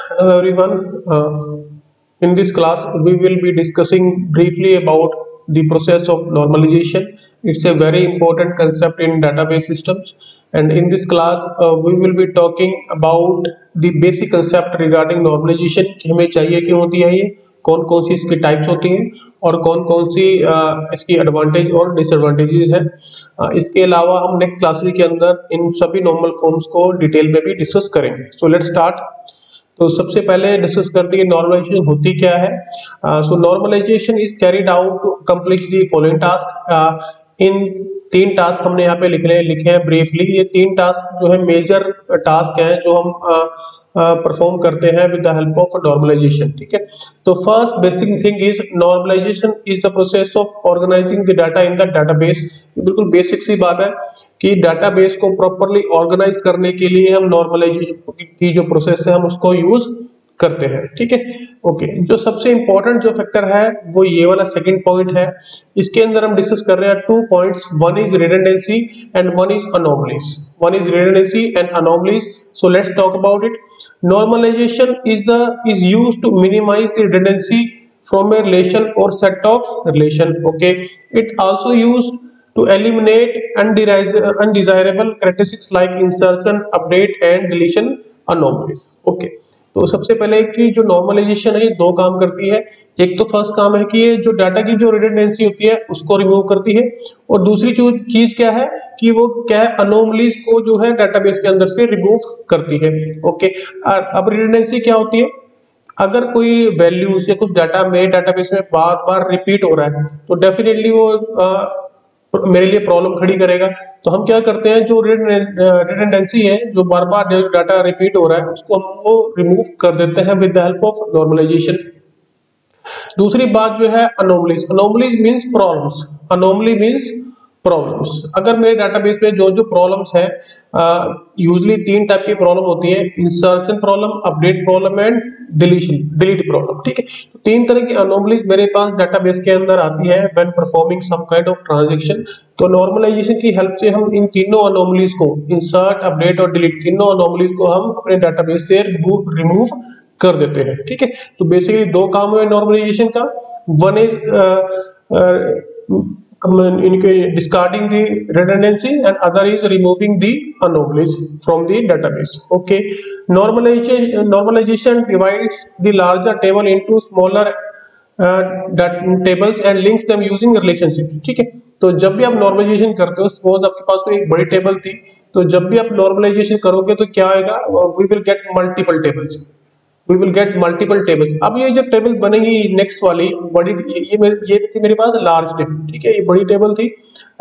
Hello everyone. In this class, we will be discussing briefly about the process of normalization. It's a very important concept in database systems. And in this class, we will be talking about the basic concept regarding normalization. कि हमें चाहिए क्यों होती है ये, कौन कौन सी इसकी टाइप्स होती हैं और कौन कौन सी इसकी एडवांटेज और डिसएडवांटेजेस हैं। इसके अलावा हम नेक्स्ट क्लासेस के अंदर इन सभी नॉर्मल फॉर्म्स को डिटेल में भी डिस्कस करेंगे। So let's start. तो सबसे पहले डिस्कस करते हैं नॉर्मलाइजेशन होती क्या है। So normalization is carried out to complete the following task. इन तीन टास्क हमने यहाँ पे लिखे हैं ब्रीफली। ये तीन टास्क जो है मेजर टास्क हैं जो हम परफॉर्म करते हैं with the help of normalisation. ठीक है, तो first basic thing is normalisation is the process of organising the data in the database. बिल्कुल बेसिक सी बात है कि डाटाबेस को प्रॉपर्ली ऑर्गेनाइज करने के लिए हम नॉर्मलाइजेशन की जो प्रोसेस है हम उसको यूज करते हैं। ठीक है, ओके। जो सबसे इंपॉर्टेंट जो फैक्टर है वो ये वाला सेकंड पॉइंट है। इसके अंदर हम डिस्कस कर रहे हैं two points, one is redundancy and one is anomalies. One is redundancy and anomalies. So let's talk about it. Normalization is used to minimize the redundancy from a relation or set of relation. Okay, it also used to eliminate undesirable characteristics like insertion, update and deletion anomalies. Okay, तो सबसे पहले कि जो normalisation है ये दो काम करती है। एक तो फर्स्ट काम है कि ये जो डाटा की जो रिडंडेंसी होती है उसको रिमूव करती है, और दूसरी जो चीज क्या है कि वो क्या है, अनोमलीज को जो है डाटाबेस के अंदर से रिमूव करती है। ओके, अब रिडंडेंसी क्या होती है, अगर कोई वैल्यूज या कुछ डाटा मेरे डाटाबेस में बार बार रिपीट हो रहा है तो डेफिनेटली वो मेरे लिए प्रॉब्लम खड़ी करेगा। तो हम क्या करते हैं, जो रिडंडेंसी है, जो बार बार डाटा रिपीट हो रहा है उसको हम वो रिमूव कर देते हैं with the help of normalisation. दूसरी बात जो है anomalies. Anomalies means problems. Anomaly means problems. अगर मेरे डाटाबेस में जो जो प्रॉब्लम्स है, यूजुअली तीन टाइप की प्रॉब्लम होती है, insertion problem, update problem and delete problem. ठीक है, तो तीन तरह की अनोमलीज मेरे पास डाटाबेस के अंदर आती है when performing some kind of transaction. तो नॉर्मलाइजेशन की हेल्प से हम इन तीनों अनोमलीज को, इंसर्ट, अपडेट और डिलीट, तीनों अनोमलीज को हम अपने डाटाबेस से रिमूव कर देते हैं। ठीक है, तो बेसिकली दो काम हुए नॉर्मलाइजेशन का। वन इज इनके discarding the redundancy and other is removing the anomalies from the database. Okay, normalization divides the larger table into smaller tables and links them using relationship. ठीक है, तो जब भी आप नॉर्मलाइजेशन करते हो, सपोज आपके पास कोई एक बड़ी टेबल थी, तो जब भी आप नॉर्मलाइजेशन करोगे तो क्या आएगा, we will get multiple tables. We will get multiple tables। अब ये जो टेबल बनेगी नेक्स्ट वाली बड़ी, ये थी मेरे पास लार्ज टेबल। ठीक है, ये बड़ी टेबल थी।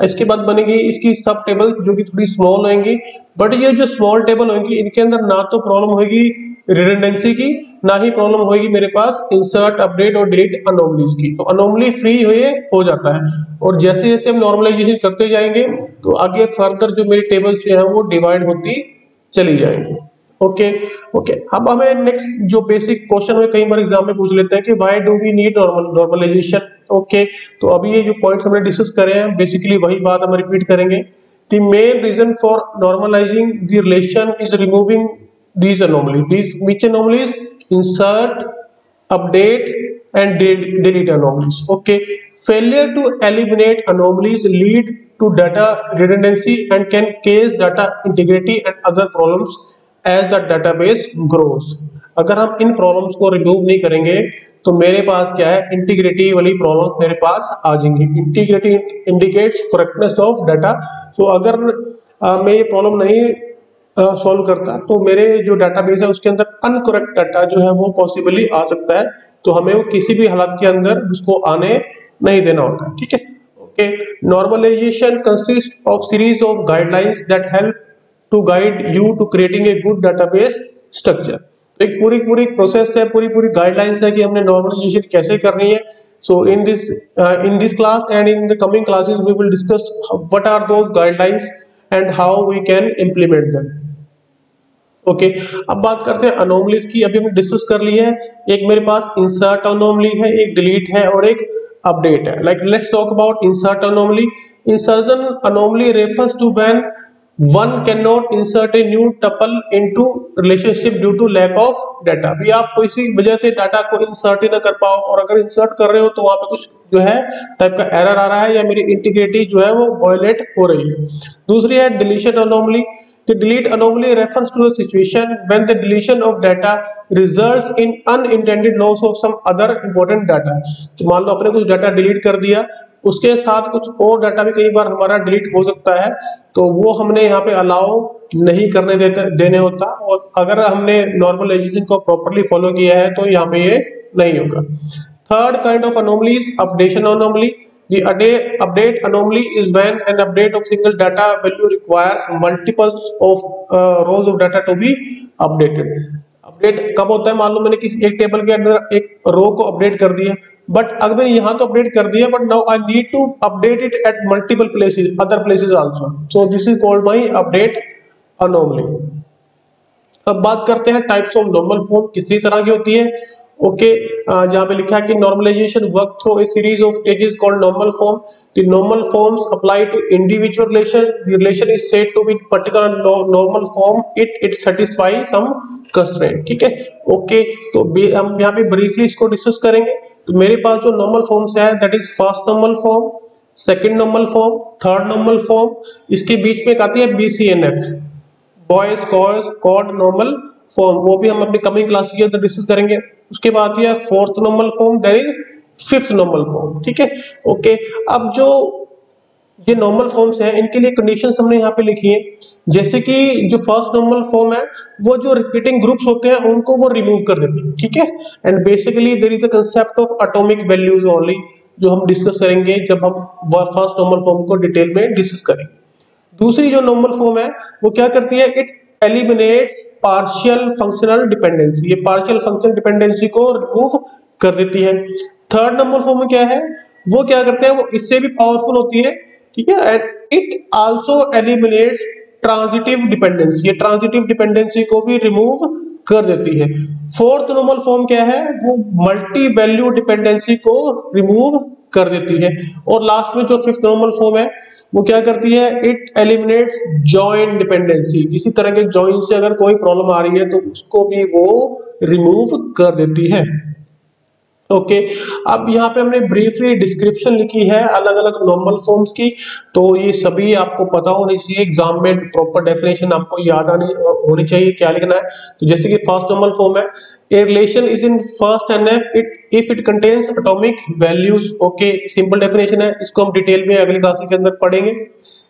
इसके बाद बनेगी इसकी सब टेबल जो कि थोड़ी स्मॉल होंगी। बट ये जो स्मॉल टेबल होंगी इनके अंदर ना तो प्रॉब्लम होगी रिडंडेंसी की, ना ही प्रॉब्लम होगी मेरे पास इंसर्ट, अपडेट और डिलीट अनोमलीज की। तो अनोमली फ्री हो जाता है, और जैसे जैसे हम नॉर्मलाइजेशन करते जाएंगे तो आगे फर्दर जो मेरी टेबल्स जो है वो डिवाइड होती चली जाएंगी। ओके ओके, अब हमें नेक्स्ट जो बेसिक क्वेश्चन में कई बार एग्जाम में पूछ लेते हैं कि why do we need normalisation. Okay, तो अभी ये जो पॉइंट्स हमने डिस्कस करे हैं बेसिकली वही बात हम रिपीट करेंगे। The main reason for normalising the relation is removing these anomalies। These which anomalies? Insert, update and delete anomalies. Okay, failure to eliminate anomalies lead to data redundancy and can cause data integrity and other problems as the database grows। अगर हम इन problems को remove नहीं करेंगे तो मेरे पास क्या है, integrity वाली प्रॉब्लम मेरे पास आ जाएंगी। Integrity indicates correctness of data. तो अगर मैं ये प्रॉब्लम नहीं सॉल्व करता तो मेरे जो डाटाबेस है उसके अंदर अनकरेक्ट डाटा जो है वो पॉसिबली आ सकता है, तो हमें वो किसी भी हालत के अंदर उसको आने नहीं देना होता है। ठीक है, okay. Normalisation consist of series of guidelines that help to guide you to creating a good database structure. तो एक पूरी प्रोसेस है, पूरी गाइडलाइंस है कि हमने नॉर्मलाइजेशन कैसे करनी है। So in this class and in the coming classes we will discuss what are those guidelines and how we can implement them. Okay, अब बात करते हैं अनोमलीज की। अभी हमने डिस्कस कर ली है, एक मेरे पास इंसर्ट अनोमली है, एक डिलीट है और एक अपडेट है। Like let's talk about insert anomaly. Insertion anomaly refers to when one can not insert a new tuple into relationship due to lack of data. भी आप किसी वजह से डाटा को इंसर्ट ही ना कर पाओ, और अगर इंसर्ट कर रहे हो तो वहां पे कुछ जो है टाइप का एरर आ रहा है या मेरी इंटीग्रिटी जो है वो वायलेट हो रही है। दूसरी है deletion anomaly. The delete anomaly refers to a situation when the deletion of data results in unintended loss of some other important data। तो मान लो आपने कुछ डाटा डिलीट कर दिया, उसके साथ कुछ और डाटा भी कई बार हमारा डिलीट हो सकता है, तो वो हमने यहाँ पे अलाउ नहीं करने देने होता, और अगर हमने नॉर्मलाइजेशन को प्रॉपरली फॉलो किया है तो यहाँ पे ये नहीं होगा। Third kind of anomaly is updation anomaly. The update anomaly is when an update of single data value requires multiples of rows of data to be updated। Update कब होता है? मान लो मैंने किसी एक टेबल के अंदर एक रो को अपडेट कर दिया, बट अगर मैंने यहाँ तो अपडेट कर दिया, but now I need to update it at multiple places, other places also, so this is called by update anomaly. अब बात करते हैं टाइप्स ऑफ नॉर्मल फॉर्म कितनी तरह की होती है। ओके, जहाँ पे लिखा है कि normalisation work through a series of stages called normal form. The normal forms apply to individual relation. The relation is said to be particular normal form it satisfy some constraint. ठीक है, okay, तो हम यहाँ पे briefly इसको discuss करेंगे। तो मेरे पास जो नॉर्मल फॉर्म्स है that is first normal form, second normal form, third normal form, इसके बीच में एक आती है BCNF, Boyce Codd normal form, वो भी हम अपनी कमिंग क्लास के अंदर डिस्कस करेंगे। उसके बाद ये fourth normal form, that is fifth normal form. ठीक है, ओके, अब जो ये नॉर्मल फॉर्म्स हैं इनके लिए कंडीशंस हमने यहाँ पे लिखी है। जैसे कि जो फर्स्ट नॉर्मल फॉर्म है वो जो रिपीटिंग ग्रुप्स होते हैं उनको वो रिमूव कर देती है। ठीक है, and basically there is the concept of atomic values only, जो हम डिस्कस करेंगे जब हम फर्स्ट नॉर्मल फॉर्म को डिटेल में डिस्कस करेंगे। दूसरी जो नॉर्मल फॉर्म है वो क्या करती है? It eliminates partial functional dependency, ये पार्शियल फंक्शनल डिपेंडेंसी को रिमूव कर देती है। थर्ड नंबर फॉर्म में क्या है, वो क्या करते हैं, वो इससे भी पावरफुल होती है। ठीक है, and it also eliminates transitive dependency, ये ट्रांजिटिव डिपेंडेंसी को भी रिमूव कर देती है। फोर्थ नॉर्मल फॉर्म क्या है, वो मल्टी वैल्यू डिपेंडेंसी को रिमूव कर देती है। और लास्ट में जो फिफ्थ नॉर्मल फॉर्म है वो क्या करती है? इट एलिमिनेट्स जॉइंट डिपेंडेंसी, किसी तरह के जॉइंट से अगर कोई प्रॉब्लम आ रही है तो उसको भी वो रिमूव कर देती है। ओके, अब यहाँ पे हमने ब्रीफली डिस्क्रिप्शन लिखी है अलग अलग नॉर्मल फॉर्म्स की, तो ये सभी आपको पता होनी चाहिए, एग्जाम में प्रॉपर डेफिनेशन आपको याद होनी चाहिए क्या लिखना है। तो जैसे कि फर्स्ट नॉर्मल फॉर्म है, a relation is in first NF if it contains atomic values. Okay, simple definition है, इसको हम डिटेल में अगली क्लास के अंदर पढ़ेंगे।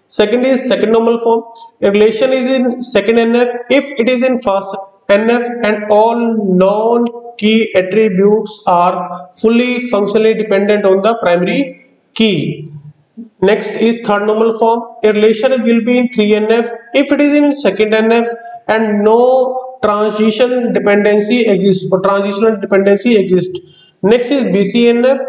Second is second normal form, A relation is in second NF if it is in first NF and all known key attributes are fully functionally dependent on the primary key. Next is third normal form, a relation will be in 3NF if it is in second NF and no transition dependency exists, or transitional dependency exists. Next is BCNF,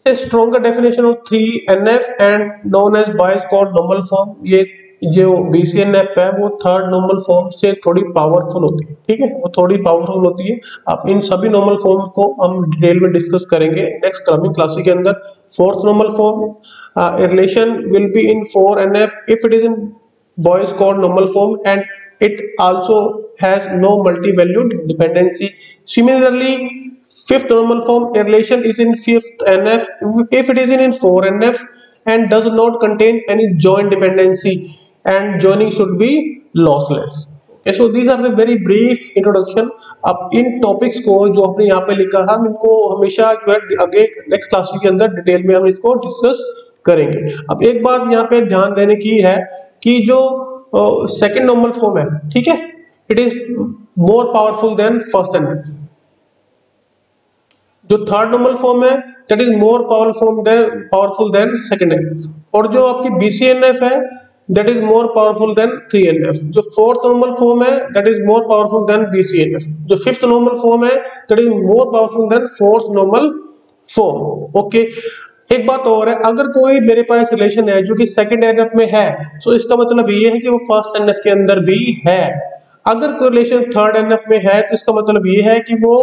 a stronger definition of 3NF and known as Boyce coड normal form। ये जो BCNF है वो third normal form से थोड़ी powerful होती है। ठीक है, वो थोड़ी पावरफुल होती है। अब इन सभी नॉर्मल फॉर्म को हम डिटेल में डिस्कस करेंगे नेक्स्ट कमिंग क्लास के अंदर। Fourth normal form, relation will be in 4NF if it is in Boyce Codd normal form and it also has no multi valued dependency. Similarly fifth normal form, a relation is in fifth NF if it is in 4NF and does not contain any joint dependency and joining should be lossless। okay, so these are the very brief introduction। अब इन topics को जो हमने यहाँ पे लिखा है हम इनको हमेशा जो है आगे नेक्स्ट क्लास के अंदर डिटेल में हम इसको डिस्कस करेंगे। अब एक बात यहाँ पे ध्यान देने की है कि जो सेकंड नॉर्मल फॉर्म है, ठीक है, it is more powerful than first NF। जो थर्ड नॉर्मल फॉर्म है that is more powerful than second NF, और जो आपकी BCNF है that is more powerful than 3NF। जो फोर्थ नॉर्मल फॉर्म है that is more powerful than BCNF। जो fifth normal form है that is more powerful than fourth normal form. Okay, एक बात और है, अगर कोई मेरे पास रिलेशन है जो कि सेकंड NF में है तो इसका मतलब ये है कि वो फर्स्ट NF के अंदर भी है। अगर कोई रिलेशन थर्ड NF में है तो इसका मतलब ये है कि वो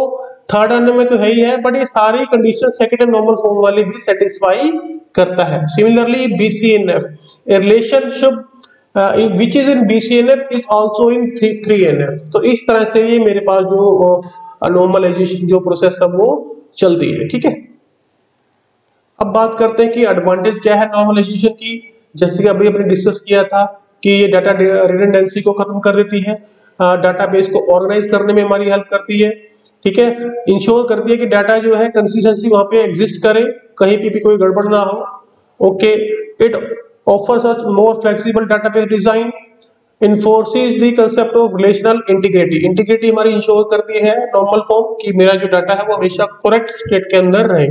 थर्ड NF में तो है ही है, बट ये सारी कंडीशन सेकंड नॉर्मल फॉर्म वाली भी सेटिस्फाई करता है। Similarly BCNF, a relation which is in BCNF is also in 3NF। तो इस तरह से ये मेरे पास जो नॉर्मलाइजेशन जो प्रोसेस था वो चलती है। ठीक है, अब बात करते हैं कि एडवांटेज क्या है नॉर्मलाइजेशन की। जैसे कि अभी हमने डिस्कस किया था कि ये डाटा रिडंडेंसी को खत्म कर देती है, डाटाबेस को ऑर्गेनाइज करने में हमारी हेल्प करती है। ठीक है, इंश्योर करती है कि डाटा जो है कंसिस्टेंसी वहां पे एग्जिस्ट करे, कहीं पे भी कोई गड़बड़ ना हो। Okay, it offers us more flexible database design, enforces the concept of relational integrity. Integrity हमारी इंश्योर करती है नॉर्मल फॉर्म कि मेरा जो डाटा है वो हमेशा करेक्ट स्टेट के अंदर रहे।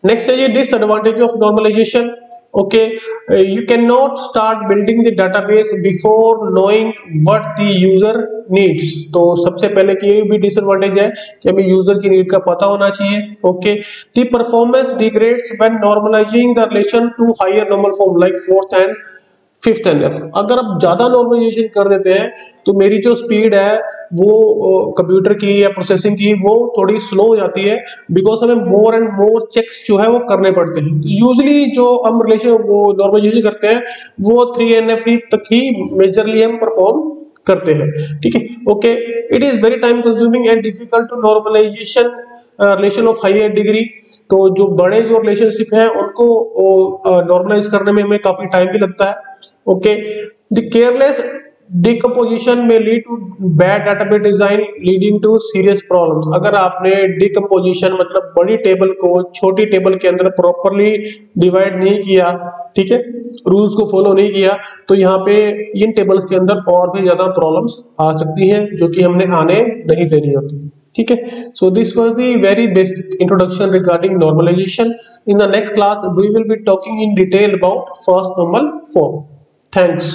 नेक्स्ट है ये disadvantage of normalisation. Okay, you can not start building the database before knowing what the user needs. तो सबसे पहले कि ये भी डिसएडवांटेज है कि हमें यूजर की नीड का पता होना चाहिए। Okay, the performance degrades when normalising the relation to higher normal form like fourth and fifth NF। अगर आप ज्यादा नॉर्मलाइजेशन कर देते हैं तो मेरी जो स्पीड है वो कंप्यूटर की या प्रोसेसिंग की वो थोड़ी स्लो हो जाती है, बिकॉज हमें मोर एंड मोर चेक्स जो है वो करने पड़ते हैं। यूजली जो हम रिलेशन वो नॉर्मलाइजेशन करते हैं वो 3NF ही तक ही मेजरली हम परफॉर्म करते हैं। ठीक है, okay, it is very time consuming and difficult to normalisation relation of higher degree. तो जो बड़े जो रिलेशनशिप है उनको नॉर्मलाइज करने में हमें काफी टाइम भी लगता है। Okay, the careless decomposition may lead to bad database design leading to serious problems। अगर आपने decomposition मतलब बड़ी टेबल को छोटी टेबल के अंदर प्रॉपरली डिवाइड नहीं किया, ठीक है, रूल्स को फॉलो नहीं किया, तो यहाँ पे इन टेबल्स के अंदर और भी ज्यादा प्रॉब्लम्स आ सकती हैं जो कि हमने आने नहीं देनी होती। ठीक है, so this was the very basic introduction regarding normalization. In the next class we will be talking in detail about first normal form. Thanks.